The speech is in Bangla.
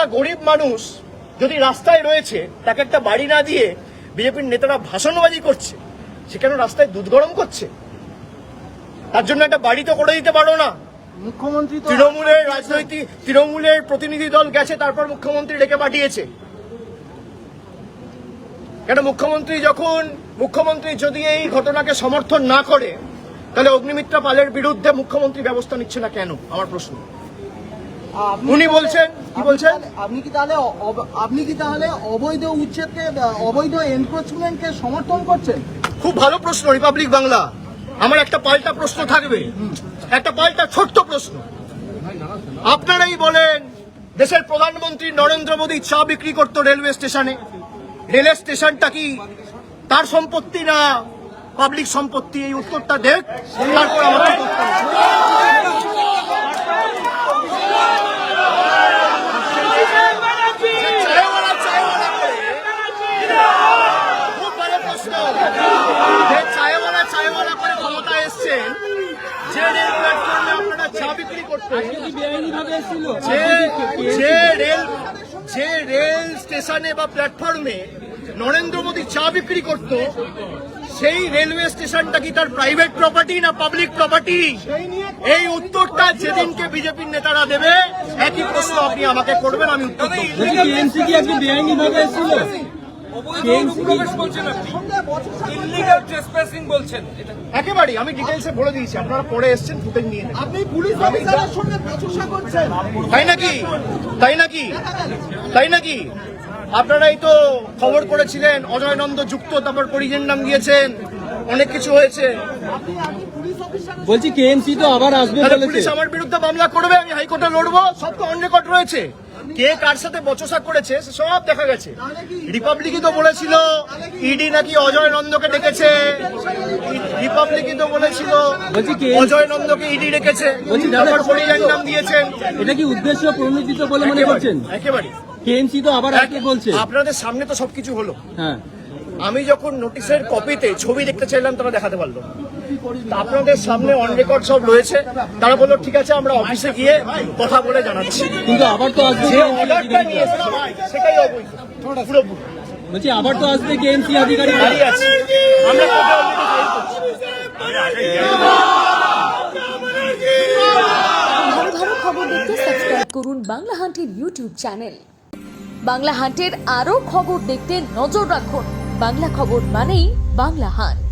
একটা গরিব মানুষ যদি রাস্তায় রয়েছে, তাকে একটা বাড়ি না দিয়ে বিজেপির নেতারা ভাষণবাজি করছে, সে কেন রাস্তায় দুধ গরম করছে? তার জন্য একটা বাড়ি তো করে দিতে পারো না? মুখ্যমন্ত্রী তো তৃণমূলের প্রতিনিধি দল গেছে, তারপর মুখ্যমন্ত্রী ডেকে পাঠিয়েছে। কেন মুখ্যমন্ত্রী যদি এই ঘটনাকে সমর্থন না করে, তাহলে অগ্নিমিত্রা পালের বিরুদ্ধে মুখ্যমন্ত্রী ব্যবস্থা নিচ্ছে না কেন? আমার প্রশ্ন। উনি বলছেন কি বলছেন? আপনি কি তাহলে অবৈধ উচ্ছেদকে, অবৈধ এনক্রোচমেন্টকে সমর্থন করছেন? খুব ভালো প্রশ্ন, রিপাবলিক বাংলা। আমার একটা পাল্টা প্রশ্ন থাকবে, একটা পাল্টা ছোট্ট প্রশ্ন। আপনারাই বলেন, দেশের প্রধানমন্ত্রী নরেন্দ্র মোদী চা বিক্রি করতো রেলওয়ে স্টেশনে। রেলওয়ে স্টেশনটা কি তার সম্পত্তি না পাবলিক সম্পত্তি? এই উত্তরটা দেখ, তারপর আমাকে চায়ওয়ালা করে ক্ষমতা এসছেন, যে রেল প্ল্যাটফর্মে আপনারা চা বিক্রি করতেন, যে রেল স্টেশনে বা প্ল্যাটফর্মে নরেন্দ্র মোদী চা বিক্রি করত, সেই রেলওয়ে স্টেশনটা কি তার প্রাইভেট প্রপার্টি না পাবলিক প্রপার্টি? এই উত্তরটা যেদিনকে বিজেপির নেতারা দেবে, একই প্রশ্ন আপনি আমাকে করবেন, আমি উত্তর দেব। একেবারে আমি ডিটেলসে বলে দিয়েছি, আপনারা পরে এসছেন, ফুটেজ নিয়ে নেন। আপনি পুলিশ অফিসারের সঙ্গে বচসা করছেন। তাই নাকি? আপনারাই তো খবর করেছিলেন অজয় নন্দ যুক্ত, তারপর পরিজের নাম দিয়েছেন, অনেক কিছু হয়েছে। বলছি কেএমসি তো আবার আসবে বলেছে। পুলিশ আমার বিরুদ্ধে মামলা করবে, আমি হাইকোর্টে লড়বো, সব তো অন রেকর্ড রয়েছে। কে কার সাথে বচসা করেছে সব দেখা গেছে। রিপাবলিকই তো বলেছিল ইডি নাকি অজয় নন্দকে ডেকেছে, রিপাবলিকই তো বলেছিল অজয় নন্দকে ইডি ডেকেছে, তারপর পরিজের নাম দিয়েছেন। এটা কি উদ্দেশ্য প্রণোদিত বলে মনে করছেন? একেবারে। কেএমসি তো আবার আসবে বলছে। আপনাদের সামনে তো সবকিছু হলো। হ্যাঁ, আমি যখন নোটিশের কপিতে ছবি দেখতে চাইলাম, তারা দেখাতে পারলো। আপনাদের সামনে অন রেকর্ড সব রয়েছে। তারা বললো ঠিক আছে, আমরা অফিসে গিয়ে কথা বলে জানাচ্ছি। কিন্তু আবার তো আসবে, সেটাই অবৈধ পুরোপুরি। বলছি আবার তো আসবে কেএমসি আধিকারিক। দাঁড়িয়ে আছে, আমরা ভালো ভালো খবর দেখতে সাবস্ক্রাইব করুন বাংলা হান্টের ইউটিউব চ্যানেল। বাংলা হান্টের আরও খবর দেখতে নজর রাখুন। বাংলা খবর মানেই বাংলা হান্ট।